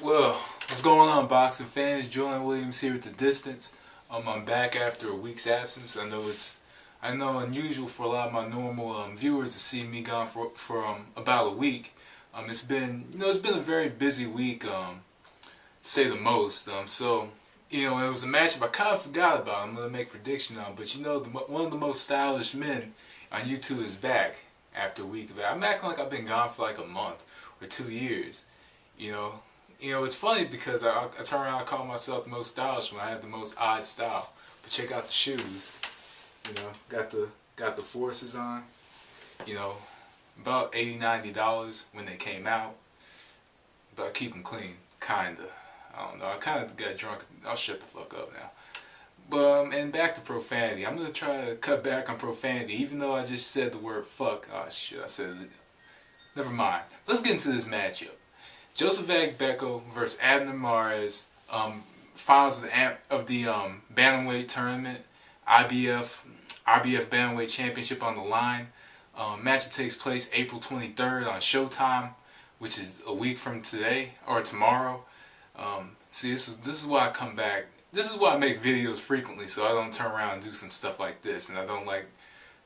Well, what's going on, boxing fans? Julian Williams here at the distance. I'm back after a week's absence. I know unusual for a lot of my normal viewers to see me gone for about a week. It's been a very busy week, to say the most. It was a matchup I kind of forgot about. I'm gonna make prediction on, but one of the most stylish men on YouTube is back after a week of it. I'm acting like I've been gone for like a month or 2 years. You know, it's funny because I turn around and call myself the most stylish when I have the most odd style. But check out the shoes. Got the forces on. You know, about $80, $90 when they came out. But I keep them clean, kinda. I don't know. I kind of got drunk. I'll shut the fuck up now. But and back to profanity. I'm gonna try to cut back on profanity, even though I just said the word fuck. Oh shit, I said it. Never mind. Let's get into this matchup. Joseph Agbeko versus Abner Mares, finals of the bantamweight tournament, IBF bantamweight championship on the line. Matchup takes place April 23rd on Showtime, which is a week from today or tomorrow. See, this is why I come back. This is why I make videos frequently, so I don't turn around and do some stuff like this, and I don't like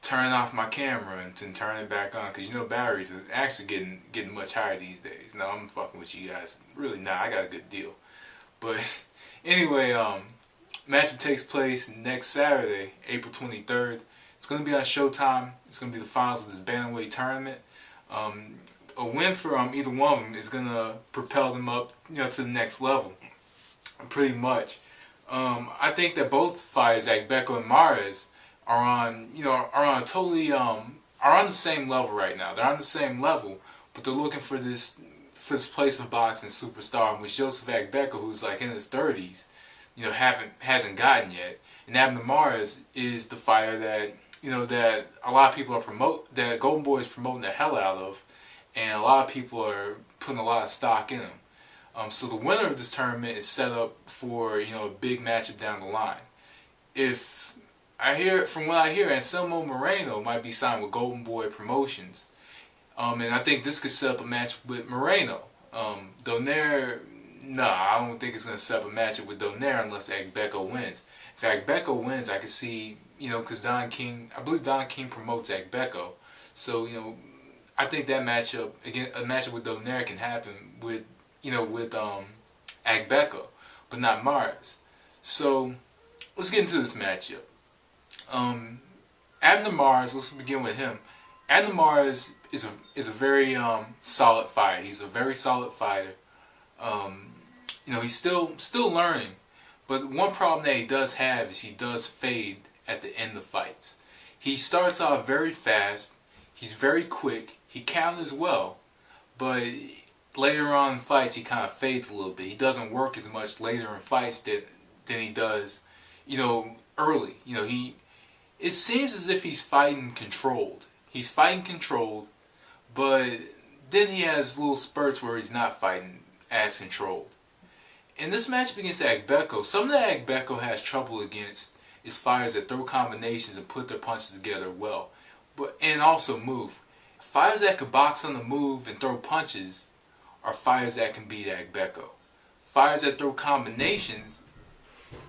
turning off my camera and turn it back on, because batteries are actually getting much higher these days. No, I'm fucking with you guys. Really not. I got a good deal. But anyway, matchup takes place next Saturday, April 23rd. It's going to be on Showtime. It's going to be the finals of this bantamweight tournament. A win for either one of them is going to propel them up, to the next level, pretty much. I think that both fighters, Agbeko and Mares, are on the same level right now. They're on the same level, but they're looking for this place of boxing superstar, which Joseph Agbeko, who's like in his 30s, hasn't gotten yet. And Abner Mares is the fighter that a lot of people that Golden Boy is promoting the hell out of, and a lot of people are putting a lot of stock in him. So the winner of this tournament is set up for a big matchup down the line. From what I hear, Anselmo Moreno might be signed with Golden Boy Promotions. And I think this could set up a match with Moreno. Donaire, I don't think it's going to set up a matchup with Donaire unless Agbeko wins. If Agbeko wins, I could see, because I believe Don King promotes Agbeko. So, I think that matchup, again, a matchup with Donaire can happen with Agbeko, but not Mares. So, let's get into this matchup. Abner Mares, let's begin with him. Abner Mares is a very solid fighter. He's a very solid fighter. He's still learning, but one problem that he does have is he does fade at the end of fights. He starts off very fast. He's very quick. He counters well, but later on in fights he kind of fades a little bit. He doesn't work as much later in fights than he does, early. It seems as if he's fighting controlled. He's fighting controlled, but then he has little spurts where he's not fighting as controlled. In this matchup against Agbeko, something that Agbeko has trouble against is fighters that throw combinations and put their punches together well, and also move. Fighters that can box on the move and throw punches are fighters that can beat Agbeko. Fighters that throw combinations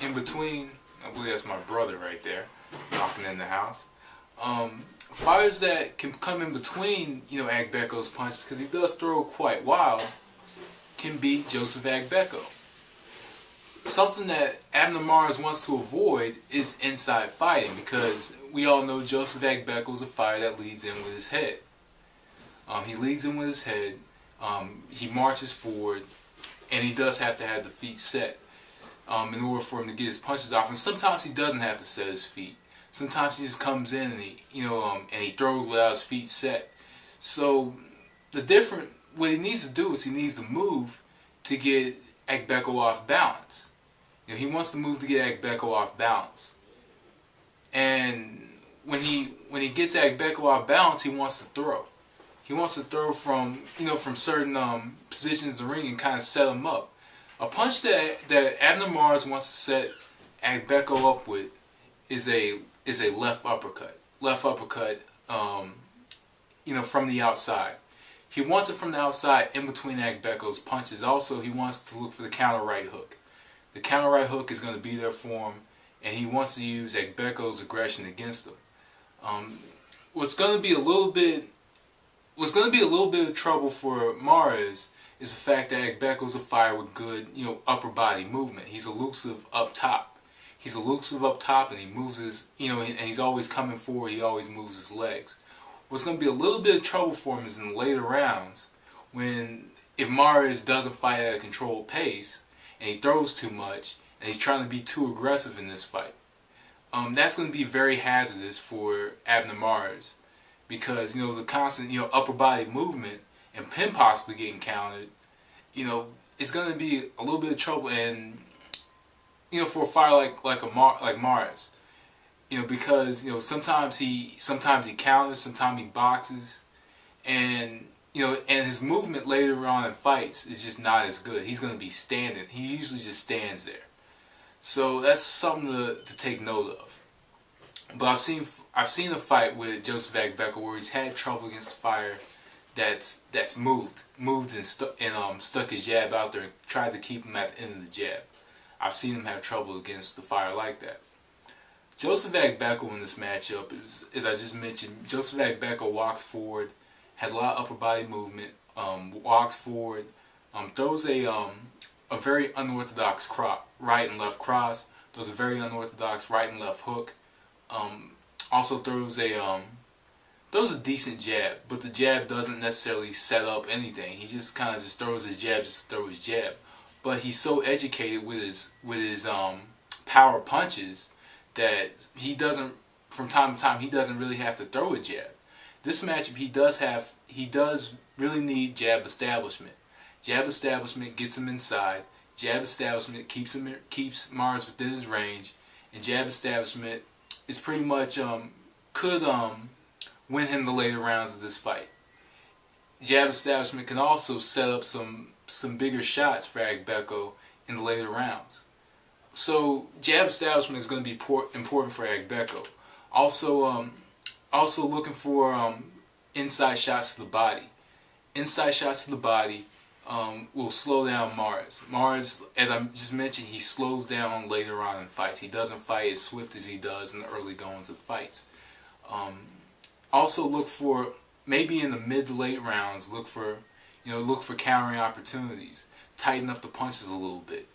in between, I believe that's my brother right there, knocking in the house. Fighters that can come in between, Agbeko's punches, because he does throw quite wild, can beat Joseph Agbeko. Something that Abner Mares wants to avoid is inside fighting, because we all know Joseph Agbeko is a fighter that leads in with his head. He leads in with his head. He marches forward, and he does have to have the feet set in order for him to get his punches off. And sometimes he doesn't have to set his feet. Sometimes he just comes in and he throws without his feet set. So what he needs to do is he needs to move to get Agbeko off balance. He wants to move to get Agbeko off balance. And when he gets Agbeko off balance, he wants to throw. He wants to throw from certain positions in the ring and kind of set him up. A punch that Abner Mares wants to set Agbeko up with is a left uppercut. Left uppercut, from the outside. He wants it from the outside in between Agbeko's punches. Also, he wants to look for the counter right hook. The counter right hook is going to be there for him, and he wants to use Agbeko's aggression against him. Um, what's going to be a little bit of trouble for Mares is the fact that Agbeko's a fighter with good, upper body movement. He's elusive up top. He's elusive up top, and he moves his, and he's always coming forward. He always moves his legs. What's going to be a little bit of trouble for him is in the later rounds, if Mares doesn't fight at a controlled pace, and he throws too much, and he's trying to be too aggressive in this fight. That's going to be very hazardous for Abner Mares, because the constant upper body movement and him possibly getting countered, it's going to be a little bit of trouble, and for a fighter like Mares, because sometimes he counters, sometimes he boxes, and and his movement later on in fights is just not as good. He's going to be standing. He usually just stands there. So that's something to take note of. But I've seen a fight with Joseph Agbeko where he's had trouble against a fighter that's moved and stuck his jab out there and tried to keep him at the end of the jab. I've seen him have trouble against the fighter like that. Joseph Agbeko in this matchup is, as I just mentioned, Joseph Agbeko walks forward, has a lot of upper body movement, walks forward, throws a very unorthodox right and left cross, throws a very unorthodox right and left hook, also throws a decent jab, but the jab doesn't necessarily set up anything. He just kind of just throws his jab just to throw his jab. But he's so educated with his power punches that he doesn't, from time to time, he doesn't really have to throw a jab. This matchup, he does really need jab establishment. Jab establishment gets him inside. Jab establishment keeps Mares within his range, and jab establishment is pretty much could win him the later rounds of this fight. Jab establishment can also set up some bigger shots for Agbeko in the later rounds. So jab establishment is going to be important for Agbeko. Also looking for inside shots to the body. Inside shots to the body will slow down Mares. Mares, as I just mentioned, he slows down later on in fights. He doesn't fight as swift as he does in the early goings of fights. Also look for, maybe in the mid to late rounds, look for countering opportunities. Tighten up the punches a little bit.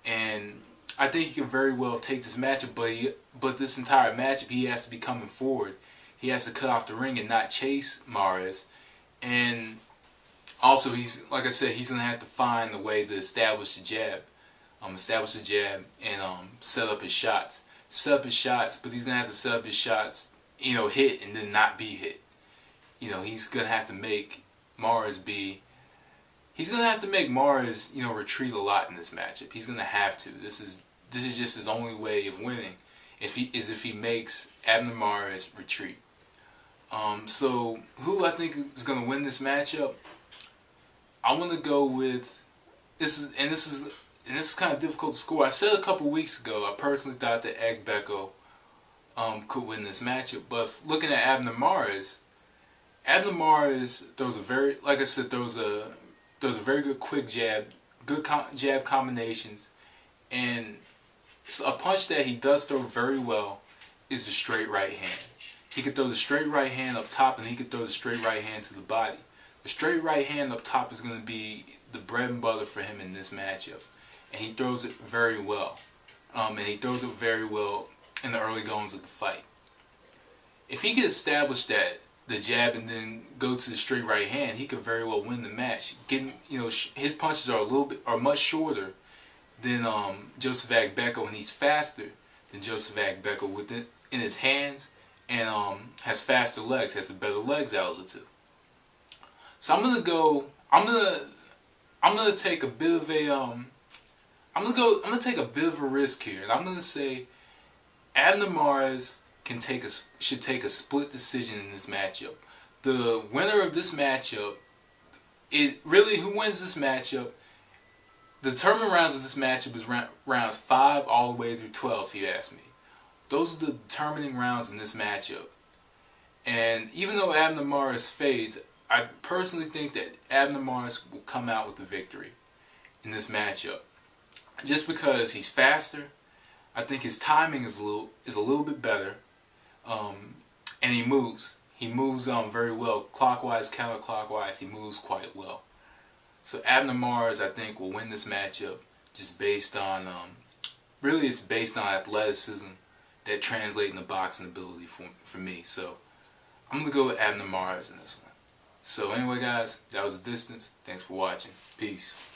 And I think he can very well take this matchup, but this entire matchup he has to be coming forward. He has to cut off the ring and not chase Mares. And also, like I said, he's going to have to find a way to establish the jab. And set up his shots. But he's going to have to set up his shots, hit and then not be hit. He's going to have to make Mares retreat a lot in this matchup. He's going to have to. This is just his only way of winning, if he makes Abner Mares retreat. So who I think is going to win this matchup? I'm going to go with this is kind of difficult to score. I said a couple weeks ago I personally thought that Agbeko could win this matchup, but looking at Abner Mares throws a very, like I said, throws a very good quick jab, jab combinations, and a punch that he does throw very well is the straight right hand. He could throw the straight right hand up top, and he could throw the straight right hand to the body. The straight right hand up top is going to be the bread and butter for him in this matchup, and he throws it very well. And he throws it very well in the early goings of the fight. If he could establish the jab and then go to the straight right hand, he could very well win the match. His punches are much shorter than Joseph Agbeko, and he's faster than Joseph Agbeko in his hands, and has faster legs, has a better legs outlet too. So I'm gonna take a bit of a risk here, and I'm gonna say Abner Mares should take a split decision in this matchup. The winner of this matchup, who wins this matchup, the determining rounds of this matchup is rounds 5 all the way through 12, if you ask me. Those are the determining rounds in this matchup. And even though Abner Mares fades, I personally think that Abner Mars will come out with the victory in this matchup, just because he's faster. I think his timing is a little bit better, and he moves. He moves very well, clockwise, counterclockwise. He moves quite well. So Abner Mars, I think, will win this matchup just based on really it's based on athleticism that translate into boxing ability for me. So I'm gonna go with Abner Mars in this one. So anyway, guys, that was the distance. Thanks for watching. Peace.